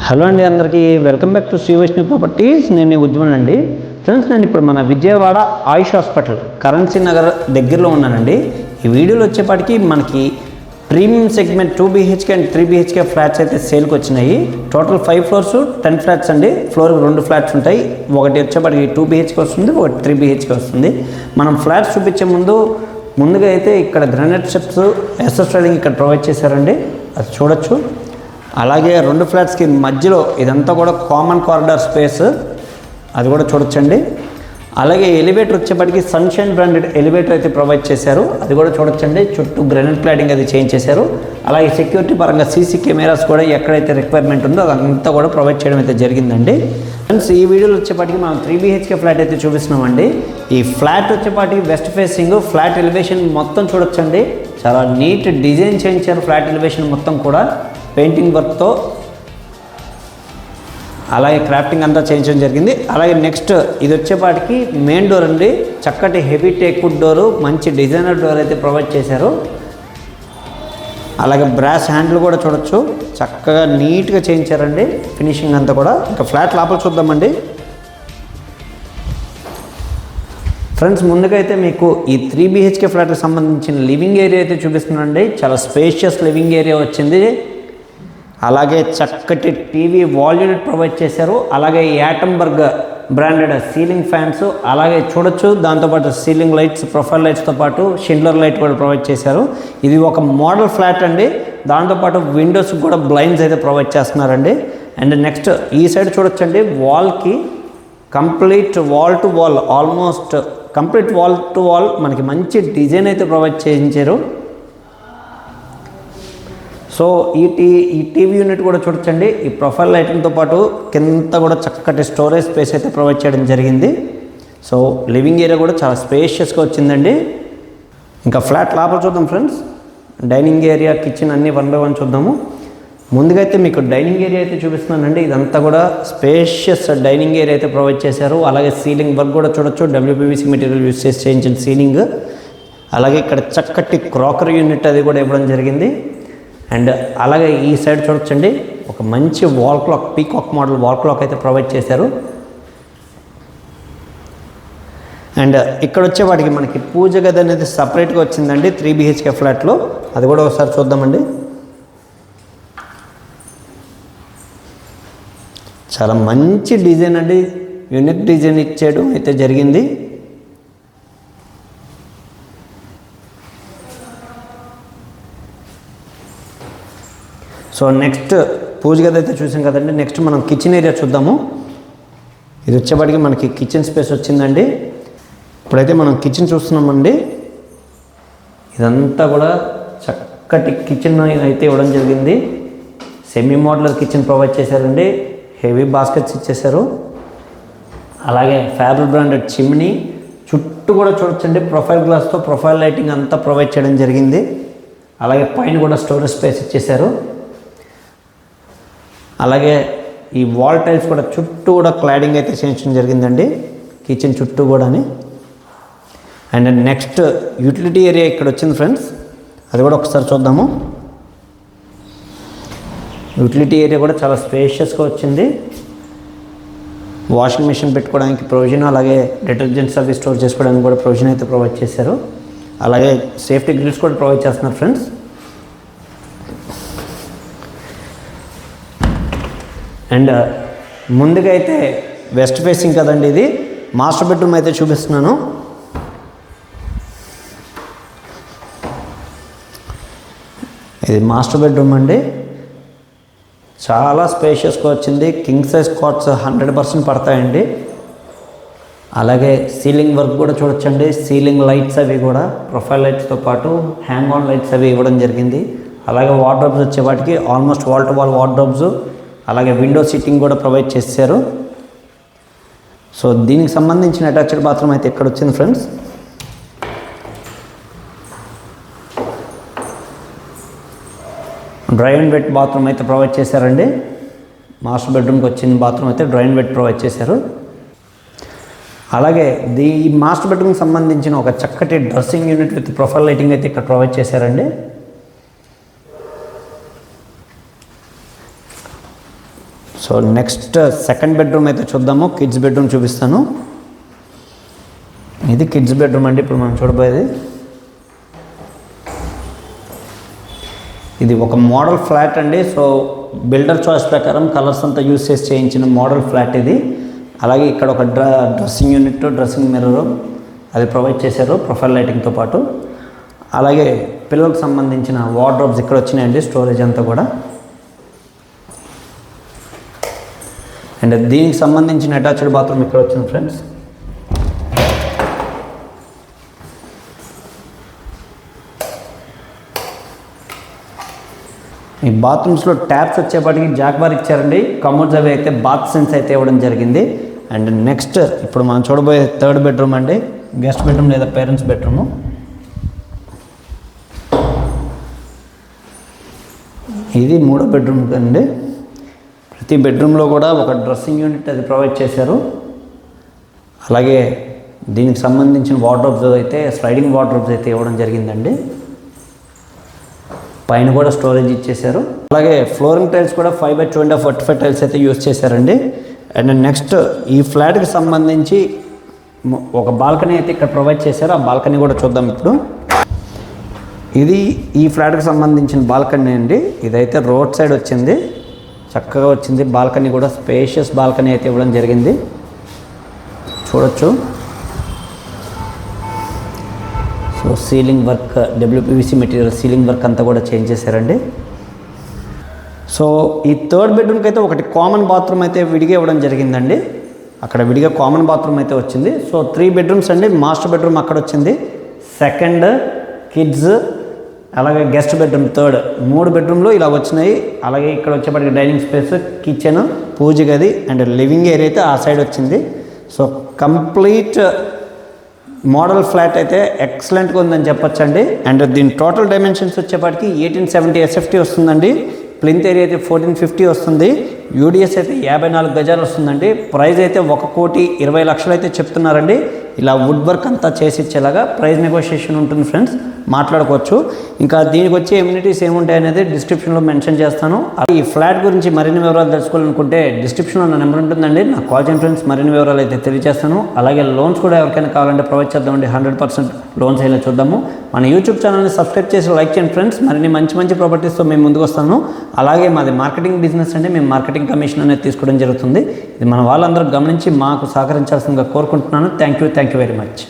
Hello అండి, అందరికీ welcome back to Shri Vaishnavi properties. నేను ఉజ్వల్ అండి. ఫ్రెండ్స్, నేను ఇప్పుడు మన విజయవాడ ఆయుష్ హాస్పిటల్ కరెన్సీ నగర్ దగ్గరలో ఉన్నానండి. ఈ వీడియోలో వచ్చేపాటికి మనకి premium segment 2 BHK and 3 BHK flats అయితే సేల్కి వచ్చినాయి. టోటల్ 5 ఫ్లోర్స్ 10 ఫ్లాట్స్ అండి. ఫ్లోర్కి 2 ఫ్లాట్స్ ఉంటాయి. ఒకటి వచ్చేపాటికి 2 BHK వస్తుంది, ఒకటి 3 BHK వస్తుంది. మనం ఫ్లాట్స్ చూపించే ముందుగా అయితే ఇక్కడ గ్రానైట్ స్టెప్స్ ఎస్ఎస్ రైలింగ్ ఇక్కడ ప్రొవైడ్ చేశారండి, అది చూడొచ్చు. అలాగే 2 ఫ్లాట్స్కి మధ్యలో ఇదంతా కూడా కామన్ కారిడార్ స్పేస్, అది కూడా చూడొచ్చండి. అలాగే ఎలివేటర్ వచ్చేప్పటికి సన్షైన్ బ్రాండెడ్ ఎలివేటర్ అయితే ప్రొవైడ్ చేశారు, అది కూడా చూడొచ్చండి. చుట్టూ గ్రానైట్ క్లాడింగ్ అది చేంజ్ చేశారు. అలాగే సెక్యూరిటీ పరంగా సీసీ కెమెరాస్ కూడా ఎక్కడైతే రిక్వైర్మెంట్ ఉందో అదంతా కూడా ప్రొవైడ్ చేయడం అయితే జరిగిందండి. ఫ్రెండ్స్, ఈ వీడియోలో వచ్చేపాటికి మనం 3 BHK ఫ్లాట్ అయితే చూపిస్తున్నామండి. ఈ ఫ్లాట్ వచ్చేపాటికి వెస్ట్ ఫేసింగ్, ఫ్లాట్ ఎలివేషన్ మొత్తం చూడొచ్చండి. చాలా నీట్ డిజైన్ చేయించారు. ఫ్లాట్ ఎలివేషన్ మొత్తం కూడా పెయింటింగ్ వర్క్తో, అలాగే క్రాఫ్టింగ్ అంతా చేయించడం జరిగింది. అలాగే నెక్స్ట్ ఇది వచ్చేపాటికి మెయిన్ డోర్ అండి. చక్కటి హెవీ టేక్వుడ్ డోరు, మంచి డిజైనర్ డోర్ అయితే ప్రొవైడ్ చేశారు. అలాగే బ్రాస్ హ్యాండిల్ కూడా చూడొచ్చు, చక్కగా నీట్గా చేయించారండి ఫినిషింగ్ అంతా కూడా. ఇంకా ఫ్లాట్ లోపల చూద్దామండి. ఫ్రెండ్స్, ముందుగా అయితే మీకు ఈ 3 BHK ఫ్లాట్కి సంబంధించిన లివింగ్ ఏరియా అయితే చూపిస్తున్నానండి. చాలా స్పేషియస్ లివింగ్ ఏరియా వచ్చింది. అలాగే చక్కటి టీవీ వాల్ యూనిట్ ప్రొవైడ్ చేశారు. అలాగే యాటంబర్గ్ బ్రాండెడ్ సీలింగ్ ఫ్యాన్స్ అలాగే చూడొచ్చు. దాంతోపాటు సీలింగ్ లైట్స్, ప్రొఫైల్ లైట్స్తో పాటు షిండ్లర్ లైట్ కూడా ప్రొవైడ్ చేశారు. ఇది ఒక మోడల్ ఫ్లాట్ అండి. దాంతోపాటు విండోస్ కూడా బ్లైండ్స్ అయితే ప్రొవైడ్ చేస్తున్నారండి. అండ్ నెక్స్ట్ ఈ సైడ్ చూడొచ్చండి, వాల్కి complete wall to wall, almost complete wall to wall మనకి మంచి డిజైన్ అయితే ప్రొవైడ్ చేయించారు. సో ఈ టీవీ యూనిట్ కూడా చూడొచ్చండి. ఈ ప్రొఫైల్ లైటింగ్తో పాటు కింద కూడా చక్కటి స్టోరేజ్ స్పేస్ అయితే ప్రొవైడ్ చేయడం జరిగింది. సో లివింగ్ ఏరియా కూడా చాలా స్పేషియస్గా వచ్చిందండి. ఇంకా ఫ్లాట్ లోపల చూద్దాం ఫ్రెండ్స్. డైనింగ్ ఏరియా, కిచెన్ అన్నీ 1 by 1 చూద్దాము. ముందుగా అయితే మీకు డైనింగ్ ఏరియా అయితే చూపిస్తున్నానండి. ఇదంతా కూడా స్పేషియస్ డైనింగ్ ఏరియా అయితే ప్రొవైడ్ చేశారు. అలాగే సీలింగ్ వర్క్ కూడా చూడొచ్చు, WPVC మెటీరియల్ యూస్ చేసి చేయించిన సీలింగ్. అలాగే ఇక్కడ చక్కటి క్రాకరీ యూనిట్ అది కూడా ఇవ్వడం జరిగింది. అండ్ అలాగే ఈ సైడ్ చూడొచ్చండి, ఒక మంచి wall clock, peacock model wall clock అయితే ప్రొవైడ్ చేశారు. అండ్ ఇక్కడ వచ్చేవాడికి మనకి పూజ గది అనేది సపరేట్గా వచ్చిందండి 3 BHK ఫ్లాట్లో, అది కూడా ఒకసారి చూద్దామండి. చాలా మంచి డిజైన్ అండి, యూనిక్ డిజైన్ ఇచ్చేయడం అయితే జరిగింది. సో నెక్స్ట్ పూజ గది అయితే చూసాం కదండి. నెక్స్ట్ మనం కిచెన్ ఏరియా చూద్దాము. ఇది వచ్చేపాటికి మనకి కిచెన్ స్పేస్ వచ్చిందండి. ఇప్పుడైతే మనం కిచెన్ చూస్తున్నామండి. ఇదంతా కూడా చక్కటి కిచెన్ అయితే ఇవ్వడం జరిగింది. సెమీ మోడ్యులర్ కిచెన్ ప్రొవైడ్ చేశారండి. హెవీ బాస్కెట్స్ ఇచ్చేశారు. అలాగే ఫ్యాబ్రిక్ బ్రాండెడ్ చిమ్నీ, చుట్టూ కూడా చూడొచ్చండి ప్రొఫైల్ గ్లాస్తో ప్రొఫైల్ లైటింగ్ అంతా ప్రొవైడ్ చేయడం జరిగింది. అలాగే పైన కూడా స్టోరేజ్ స్పేస్ ఇచ్చేశారు. అలాగే ఈ వాల్ టైల్స్ కూడా చుట్టూ కూడా క్లాడింగ్ అయితే చేయించడం జరిగిందండి కిచెన్ చుట్టూ కూడా. అండ్ నెక్స్ట్ యూటిలిటీ ఏరియా ఇక్కడ వచ్చింది ఫ్రెండ్స్, అది కూడా ఒకసారి చూద్దాము. యూటిలిటీ ఏరియా కూడా చాలా స్పేషియస్గా వచ్చింది. వాషింగ్ మిషన్ పెట్టుకోవడానికి ప్రొవిజన్, అలాగే డిటర్జెంట్స్ అవి స్టోర్ చేసుకోవడానికి కూడా ప్రొవిజన్ అయితే ప్రొవైడ్ చేశారు. అలాగే సేఫ్టీ గ్రిల్స్ కూడా ప్రొవైడ్ చేస్తున్నారు ఫ్రెండ్స్. అండ్ ముందుగా అయితే వెస్ట్ ఫేసింగ్ కదండి, ఇది మాస్టర్ బెడ్రూమ్ అయితే చూపిస్తున్నాను. ఇది మాస్టర్ బెడ్రూమ్ అండి, చాలా స్పేషియస్గా వచ్చింది. కింగ్ సైజ్ కాట్స్ 100% పడతాయండి. అలాగే సీలింగ్ వర్క్ కూడా చూడొచ్చండి. సీలింగ్ లైట్స్ అవి కూడా ప్రొఫైల్ లైట్స్తో పాటు హ్యాంగ్ ఆన్ లైట్స్ అవి ఇవ్వడం జరిగింది. అలాగే వార్డ్రోబ్స్ వచ్చేవాటికి almost wall to wall wardrobes, అలాగే విండో సీటింగ్ కూడా ప్రొవైడ్ చేశారు. సో దీనికి సంబంధించిన అటాచ్డ్ బాత్రూమ్ అయితే ఇక్కడ వచ్చింది friends. Dry and wet bathroom అయితే ప్రొవైడ్ చేశారండి. మాస్టర్ బెడ్రూమ్కి వచ్చిన బాత్రూమ్ అయితే డ్రై అండ్ వెట్ ప్రొవైడ్ చేశారు. అలాగే ఈ మాస్టర్ బెడ్రూమ్కి సంబంధించిన ఒక చక్కటి dressing unit with profile lighting అయితే ఇక్కడ ప్రొవైడ్ చేశారండి. సో నెక్స్ట్ సెకండ్ బెడ్రూమ్ అయితే చూద్దాము. కిడ్స్ బెడ్రూమ్ చూపిస్తాను. ఇది కిడ్స్ బెడ్రూమ్ అండి. ఇప్పుడు మనం చూడబోయేది ఇది ఒక మోడల్ ఫ్లాట్ అండి. సో బిల్డర్ చాయిస్ ప్రకారం కలర్స్ అంతా యూస్ చేసి చేయించిన మోడల్ ఫ్లాట్ ఇది. అలాగే ఇక్కడ ఒక డ్రెస్సింగ్ యూనిట్, డ్రెస్సింగ్ మిర్రర్ అది ప్రొవైడ్ చేశారు ప్రొఫైల్ లైటింగ్తో పాటు. అలాగే పిల్లలకు సంబంధించిన వార్డ్రోబ్స్ ఇక్కడ వచ్చినాయండి, స్టోరేజ్ అంతా కూడా. అండ్ దీనికి సంబంధించిన అటాచ్డ్ బాత్రూమ్ ఇక్కడ వచ్చింది ఫ్రెండ్స్. ఈ బాత్రూమ్స్లో ట్యాప్స్ వచ్చేప్పటికి జాక్బార్ ఇచ్చారండి. కమోడ్స్ అవి అయితే బాత్ సెన్స్ అయితే ఇవ్వడం జరిగింది. అండ్ నెక్స్ట్ ఇప్పుడు మనం చూడబోయే థర్డ్ బెడ్రూమ్ అండి. గెస్ట్ బెడ్రూమ్ లేదా పేరెంట్స్ బెడ్రూము. ఇది మూడో బెడ్రూమ్ అండి. ప్రతి బెడ్రూమ్లో కూడా ఒక డ్రెస్సింగ్ యూనిట్ అది ప్రొవైడ్ చేశారు. అలాగే దీనికి సంబంధించిన వార్డ్రోబ్స్ అయితే స్లైడింగ్ వార్డ్రోబ్స్ అయితే ఇవ్వడం జరిగిందండి. పైన కూడా స్టోరేజ్ ఇచ్చేశారు. అలాగే ఫ్లోరింగ్ టైల్స్ కూడా 5/2.5 టైల్స్ అయితే యూస్ చేశారండి. అండ్ నెక్స్ట్ ఈ ఫ్లాట్కి సంబంధించి ఒక బాల్కనీ అయితే ఇక్కడ ప్రొవైడ్ చేశారు. ఆ బాల్కనీ కూడా చూద్దాం ఇప్పుడు. ఇది ఈ ఫ్లాట్కి సంబంధించిన బాల్కనీ అండి. ఇదైతే రోడ్ సైడ్ వచ్చింది, చక్కగా వచ్చింది. బాల్కనీ కూడా స్పేషియస్ బాల్కనీ అయితే ఇవ్వడం జరిగింది, చూడొచ్చు. So ceiling work, WPVC material ceiling work అంతా కూడా చేంజ్ చేశారండి. సో ఈ థర్డ్ బెడ్రూమ్కి అయితే ఒకటి కామన్ బాత్రూమ్ అయితే విడిగా ఇవ్వడం జరిగిందండి. అక్కడ విడిగా కామన్ బాత్రూమ్ అయితే వచ్చింది. సో 3 బెడ్రూమ్స్ అండి. మాస్టర్ బెడ్రూమ్ అక్కడ వచ్చింది, సెకండ్ కిడ్స్, అలాగే గెస్ట్ బెడ్రూమ్ థర్డ్. 3 బెడ్రూమ్లు ఇలా వచ్చినాయి. అలాగే ఇక్కడ వచ్చేప్పటికి డైనింగ్ స్పేస్, కిచెన్, పూజ గది అండ్ లివింగ్ ఏరియా అయితే ఆ సైడ్ వచ్చింది. సో కంప్లీట్ మోడల్ ఫ్లాట్ అయితే ఎక్సలెంట్గా ఉందని చెప్పొచ్చండి. అండ్ దీని టోటల్ డైమెన్షన్స్ వచ్చేప్పటికి 1870 SFT వస్తుందండి. ప్లింత్ ఏరియా అయితే 1450 వస్తుంది. యూడిఎస్ అయితే 54 గజాలు వస్తుందండి. ప్రైస్ అయితే 1,20,00,000 అయితే చెప్తున్నారండి. ఇలా వుడ్ వర్క్ అంతా చేసి ఇచ్చేలాగా ప్రైస్ నెగోషియేషన్ ఉంటుంది ఫ్రెండ్స్, మాట్లాడుకోవచ్చు. ఇంకా దీనికి వచ్చే ఎమ్యూనిటీస్ ఏముంటాయి అనేది డిస్క్రిప్షన్లో మెన్షన్ చేస్తాను. ఈ ఫ్లాట్ గురించి మరిన్ని వివరాలు తెలుసుకోవాలనుకుంటే డిస్క్రిప్షన్లో నా నెంబర్ ఉంటుందండి, నాకు కాల్ చేయండి ఫ్రెండ్స్. మరిన్ని వివరాలు అయితే తెలియజేస్తాను. అలాగే లోన్స్ కూడా ఎవరికైనా కావాలంటే ప్రొవైడ్ చేద్దామండి. 100% లోన్స్ అయినా చూద్దాము. మన యూట్యూబ్ ఛానల్ని సబ్స్క్రైబ్ చేసి లైక్ చేయండి ఫ్రెండ్స్. మరిన్ని మంచి ప్రాపర్టీస్తో మేము ముందుకు వస్తాను. అలాగే మాది మార్కెటింగ్ బిజినెస్ అండి. మేము మార్కెటింగ్ కమిషన్ అనేది తీసుకోవడం జరుగుతుంది. ఇది మన వాళ్ళందరూ గమనించి మాకు సహకరించాల్సిందిగా కోరుకుంటున్నాను. Thank you very much.